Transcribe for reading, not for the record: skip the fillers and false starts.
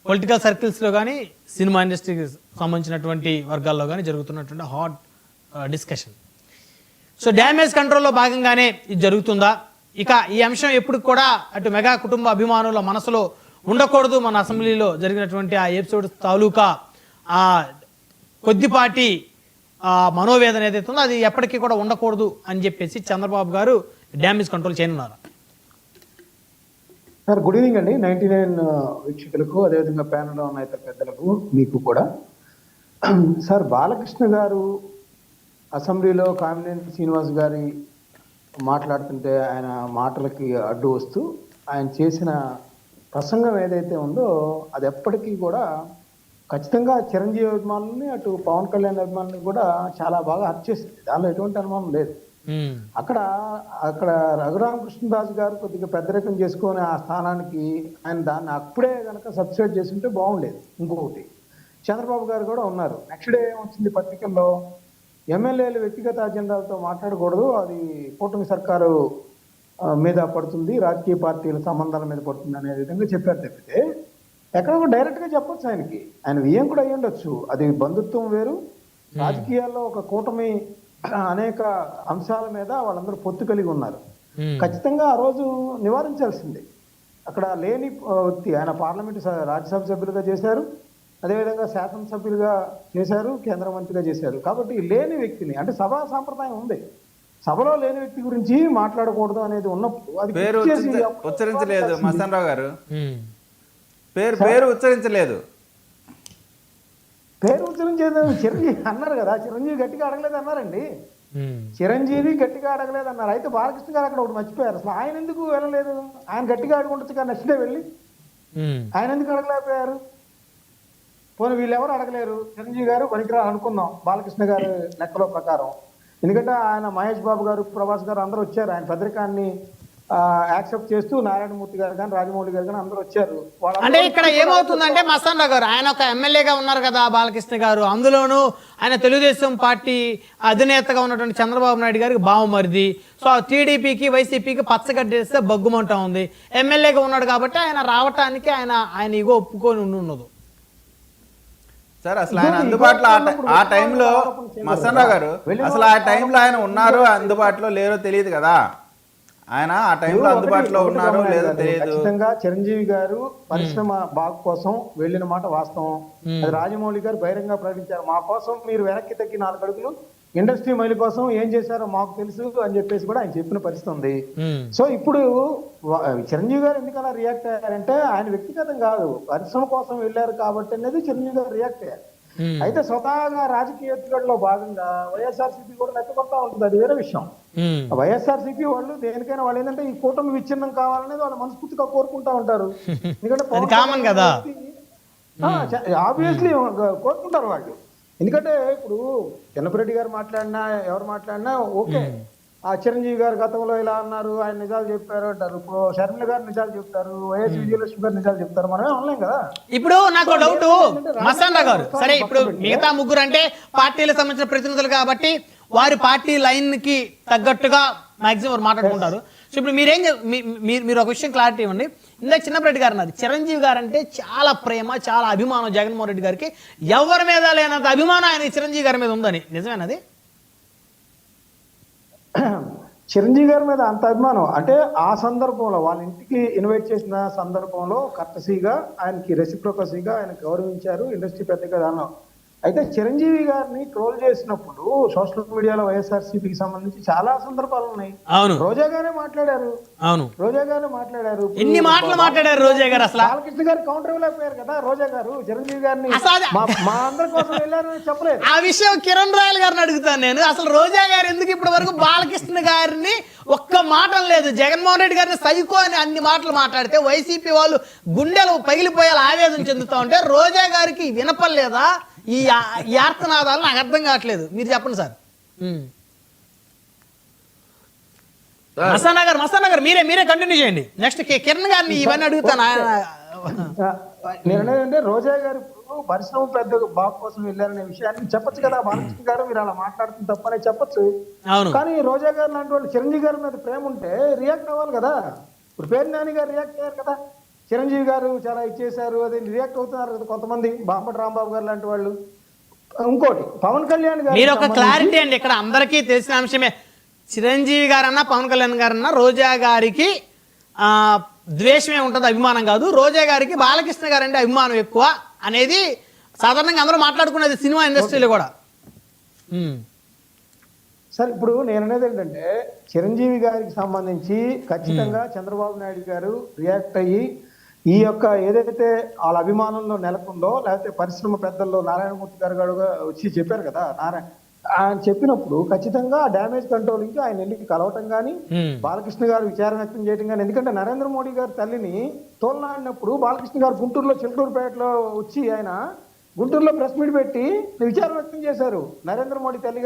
Political సర్కిల్స్లో కానీ cinema ఇండస్ట్రీకి సంబంధించినటువంటి వర్గాల్లో కానీ జరుగుతున్నటువంటి హాట్ డిస్కషన్. సో డ్యామేజ్ కంట్రోల్లో భాగంగానే ఇది జరుగుతుందా? ఇక ఈ అంశం ఎప్పుడు కూడా అటు మెగా కుటుంబ అభిమానుల మనసులో ఉండకూడదు. మన అసెంబ్లీలో జరిగినటువంటి ఆ ఎపిసోడ్ తాలూకా ఆ కొద్దిపాటి మనోవేదన ఏదైతే ఉందో అది ఎప్పటికీ కూడా ఉండకూడదు అని చెప్పేసి చంద్రబాబు గారు డ్యామేజ్ కంట్రోల్ చేయనున్నారు. సార్ గుడ్ ఈవినింగ్ అండి. 99 వీక్షకులకు, అదేవిధంగా ప్యానల్లో ఉన్న ఇతర పెద్దలకు, మీకు కూడా. సార్, బాలకృష్ణ గారు అసెంబ్లీలో కామినేని శ్రీనివాస్ గారి మాట్లాడుతుంటే ఆయన మాటలకి అడ్డు వస్తూ ఆయన చేసిన ప్రసంగం ఏదైతే ఉందో అది ఎప్పటికీ కూడా ఖచ్చితంగా చిరంజీవి అభిమానుల్ని, అటు పవన్ కళ్యాణ్ అభిమానుల్ని కూడా చాలా బాగా హర్ట్ చేసింది. దానిలో ఎటువంటి అనుమానం లేదు. అక్కడ రఘురామకృష్ణరాజు గారు కొద్దిగా పెద్దరికం చేసుకొని ఆ స్థానానికి ఆయన దాన్ని అప్పుడే కనుక సబ్స్టిట్యూట్ చేస్తుంటే బాగుండేది. ఇంకొకటి, చంద్రబాబు గారు కూడా ఉన్నారు. నెక్స్ట్ డే ఏమొచ్చింది పత్రికల్లో, ఎమ్మెల్యేలు వ్యక్తిగత అజెండాలతో మాట్లాడకూడదు, అది కూటమి సర్కారు మీద పడుతుంది, రాజకీయ పార్టీల సంబంధాల మీద పడుతుంది అనే విధంగా చెప్పారు తప్పితే ఎక్కడ డైరెక్ట్గా చెప్పొచ్చు ఆయనకి. ఆయన వియ్యం కూడా అయ్యి ఉండొచ్చు. అది బంధుత్వం వేరు. రాజకీయాల్లో ఒక కూటమి అనేక అంశాల మీద వాళ్ళందరూ పొత్తు కలిగి ఉన్నారు. ఖచ్చితంగా ఆ రోజు నివారించాల్సిందే. అక్కడ లేని వ్యక్తి ఆయన పార్లమెంటు రాజ్యసభ సభ్యులుగా చేశారు, అదేవిధంగా శాసనసభ్యులుగా చేశారు, కేంద్ర మంత్రిగా చేశారు. కాబట్టి లేని వ్యక్తిని, అంటే సభా సాంప్రదాయం ఉంది, సభలో లేని వ్యక్తి గురించి మాట్లాడకూడదు అనేది ఉన్నప్పుడు అది పేరు ఉచ్చరించలేదు. మస్తాన్ రావు గారు పేరు ఉచ్చరించలేదు. పేరు ఉచ్చరించేది చిరంజీవి అన్నారు కదా, చిరంజీవి గట్టిగా అడగలేదు అన్నారండి. చిరంజీవి గట్టిగా అడగలేదు అన్నారు. అయితే బాలకృష్ణ గారు అక్కడ ఒకటి మర్చిపోయారు. అసలు ఆయన ఎందుకు వెళ్ళలేదు? ఆయన గట్టిగా అడుగుండొచ్చు కానీ నెక్స్ట్ డే వెళ్ళి ఆయన ఎందుకు అడగలేకపోయారు? పోనీ వీళ్ళెవరు అడగలేరు, చిరంజీవి గారు పనికిరా అనుకుందాం బాలకృష్ణ గారు లెక్కలో ప్రకారం. ఎందుకంటే ఆయన మహేష్ బాబు గారు, ప్రభాస్ గారు అందరూ వచ్చారు. ఆయన పెద్దరికాన్ని యాక్సెప్ట్ చేస్తూ నారాయణమూర్తి గారు కానీ, రాజమౌళి గారు కానీ అందరూ వచ్చారు. అంటే ఇక్కడ ఏమవుతుందంటే మస్తాన్ రావు గారు ఆయన ఒక ఎమ్మెల్యేగా ఉన్నారు కదా బాలకృష్ణ గారు, అందులోనూ ఆయన తెలుగుదేశం పార్టీ అధినేతగా ఉన్నటువంటి చంద్రబాబు నాయుడు గారికి బావమరిది. సో టీడీపీకి వైసీపీకి పచ్చగడ్డేస్తే బగ్గుమంటా ఉంది. ఎమ్మెల్యేగా ఉన్నాడు కాబట్టి ఆయన రావటానికి ఆయన ఇగో ఒప్పుకొని ఉన్నది. సార్ అసలు ఆయన అందుబాటులో ఆ టైంలో మస్తాన్ రావు గారు అసలు ఆ టైంలో ఆయన ఉన్నారు అందుబాటులో లేరో తెలియదు కదా. ఆయన ఆ టైంలో అందుబాటులో ఉన్నారో లేదో తెలియదు. ఖచ్చితంగా చిరంజీవి గారు పరిశ్రమ బాగు కోసం వెళ్ళిన మాట వాస్తవం. అది రాజమౌళి గారు బహిరంగ ప్రకటించారు. మా కోసం మీరు వెనక్కి తగ్గి 4 అడుగులు ఇండస్ట్రీ మైలు కోసం ఏం చేశారో మాకు తెలుసు అని చెప్పేసి కూడా ఆయన చెప్పిన పరిస్థితి ఉంది. సో ఇప్పుడు చిరంజీవి గారు ఎందుకు అలా రియాక్ట్ అయ్యారంటే ఆయన వ్యక్తిగతం కాదు, పరిశ్రమ కోసం వెళ్ళారు కాబట్టి అనేది చిరంజీవి గారు రియాక్ట్ అయ్యారు. అయితే స్వతహాగా రాజకీయ ఎత్తుగడలో భాగంగా వైఎస్ఆర్సీపీ కూడా నెట్టబడతా ఉంటుంది, అది వేరే విషయం. వైఎస్ఆర్సీపీ వాళ్ళు దేనికైనా వాళ్ళు ఏంటంటే ఈ కూటమి విచ్ఛిన్నం కావాలనేది వాళ్ళు మనస్ఫూర్తిగా కోరుకుంటా ఉంటారు. ఎందుకంటే ఆబ్వియస్లీ కోరుకుంటారు వాళ్ళు. ఎందుకంటే ఇప్పుడు చిన్నపిరెడ్డి గారు మాట్లాడినా ఎవరు మాట్లాడినా ఓకే, ఆ చిరంజీవి గారు గతంలో ఇలా అన్నారు, ఆయన నిజాలు చెప్పారు అంటారు. ఇప్పుడు షర్మిల గారు నిజాలు చెప్తారు, వైఎస్ విజయలక్ష్మి గారు నిజాలు చెప్తారు. మనమే అనలేం కదా. ఇప్పుడు నాకు డౌట్ మస్తాన్ రావు గారు, సరే ఇప్పుడు మిగతా ముగ్గురు అంటే పార్టీలకు సంబంధించిన ప్రతినిధులు కాబట్టి వారి పార్టీ లైన్ కి తగ్గట్టుగా మాక్సిమం వారు మాట్లాడుకుంటారు. సో ఇప్పుడు మీరు ఒక విషయం క్లారిటీ ఇవ్వండి. ఇందాక చిన్నపిరెడ్డి గారు అన్నారు చిరంజీవి గారు అంటే చాలా ప్రేమ, చాలా అభిమానం జగన్మోహన్ రెడ్డి గారికి, ఎవరి మీద లేనంత అభిమానం ఆయన చిరంజీవి గారి మీద ఉందని, నిజమేనది? చిరంజీవి గారి మీద అంత అభిమానం అంటే ఆ సందర్భంలో వాళ్ళ ఇంటికి ఇన్వైట్ చేసిన సందర్భంలో కర్టసీగా ఆయనకి రెసిప్రోకసీగా ఆయన గౌరవించారు ఇండస్ట్రీ పెద్దగా దానిలో. అయితే చిరంజీవి గారిని ట్రోల్ చేసినప్పుడు సోషల్ మీడియాలో వైఎస్ఆర్సీపీకి సంబంధించి చాలా సందర్భాలు ఉన్నాయి. రోజా గారే మాట్లాడారు. ఎన్ని మాటలు మాట్లాడారు రోజా గారు? అసలు బాలకృష్ణ గారు కౌంటర్ ఇవ్వలేకపోయారు కదా. రోజా గారు చిరంజీవి గారిని మా అందరి కోసం వెళ్ళారు చెప్పలేదు. ఆ విషయం కిరణ్ రాయల్ గారిని అడుగుతాను నేను. అసలు రోజా గారు ఎందుకు ఇప్పటి వరకు బాలకృష్ణ గారిని ఒక్క మాట లేదు? జగన్మోహన్ రెడ్డి గారిని సైకో అని అన్ని మాటలు మాట్లాడితే వైసీపీ వాళ్ళు గుండెలు పగిలిపోయేలా ఆవేదన చెందుతా ఉంటే రోజా గారికి వినపడలేదా ఈ ఆర్తనాదాలు? నాకు అర్థం కావట్లేదు, మీరు చెప్పండి సార్. మస్తాన్ నగర్ మీరే కంటిన్యూ చేయండి. నెక్స్ట్ కిరణ్ గారిని ఇవన్నీ అడుగుతాను. నేనంటే రోజా గారు ఇప్పుడు పరిశ్రమ పెద్ద బాబు కోసం వెళ్ళారనే విషయాన్ని చెప్పొచ్చు కదా. బాలకృష్ణ గారు మీరు అలా మాట్లాడుతుంది తప్పనే చెప్పొచ్చు. కానీ రోజా గారు లాంటి వాళ్ళు చిరంజీవి గారి మీద ప్రేమ ఉంటే రియాక్ట్ అవ్వాలి కదా. ఇప్పుడు పేరు నాని గారు రియాక్ట్ అయ్యారు కదా. చిరంజీవి గారు చాలా ఇచ్చేశారు అది రియాక్ట్ అవుతున్నారు కదా కొంతమంది, బాపటి రాంబాబు గారు లాంటి వాళ్ళు. ఇంకోటి పవన్ కళ్యాణ్ గారు మీరు ఒక క్లారిటీ అండి, ఇక్కడ అందరికీ తెలిసిన అంశమే. చిరంజీవి గారన్నా పవన్ కళ్యాణ్ గారన్నా రోజా గారికి ద్వేషమే ఉంటుంది, అభిమానం కాదు. రోజా గారికి బాలకృష్ణ గారు అంటే అభిమానం ఎక్కువ అనేది సాధారణంగా అందరూ మాట్లాడుకునేది సినిమా ఇండస్ట్రీలో కూడా. సార్ ఇప్పుడు నేను అనేది ఏంటంటే చిరంజీవి గారికి సంబంధించి ఖచ్చితంగా చంద్రబాబు నాయుడు గారు రియాక్ట్ అయ్యి ఈ యొక్క ఏదైతే వాళ్ళ అభిమానంలో నెలకొందో, లేకపోతే పరిశ్రమ పెద్దల్లో నారాయణమూర్తి గారు వచ్చి చెప్పారు కదా, ఆయన చెప్పినప్పుడు ఖచ్చితంగా డ్యామేజ్ కంట్రోలింగ్ ఆయన వెళ్ళి కలవటం కానీ, బాలకృష్ణ గారు విచారణ వ్యక్తం చేయడం కానీ. ఎందుకంటే నరేంద్ర మోడీ గారి తల్లిని తోలనాడినప్పుడు బాలకృష్ణ గారు గుంటూరులో చిలకూరుపేటలో వచ్చి ఆయన గుంటూరులో ప్రెస్ మీట్ పెట్టి విచారణ వ్యక్తం చేశారు. నరేంద్ర మోడీ తల్లి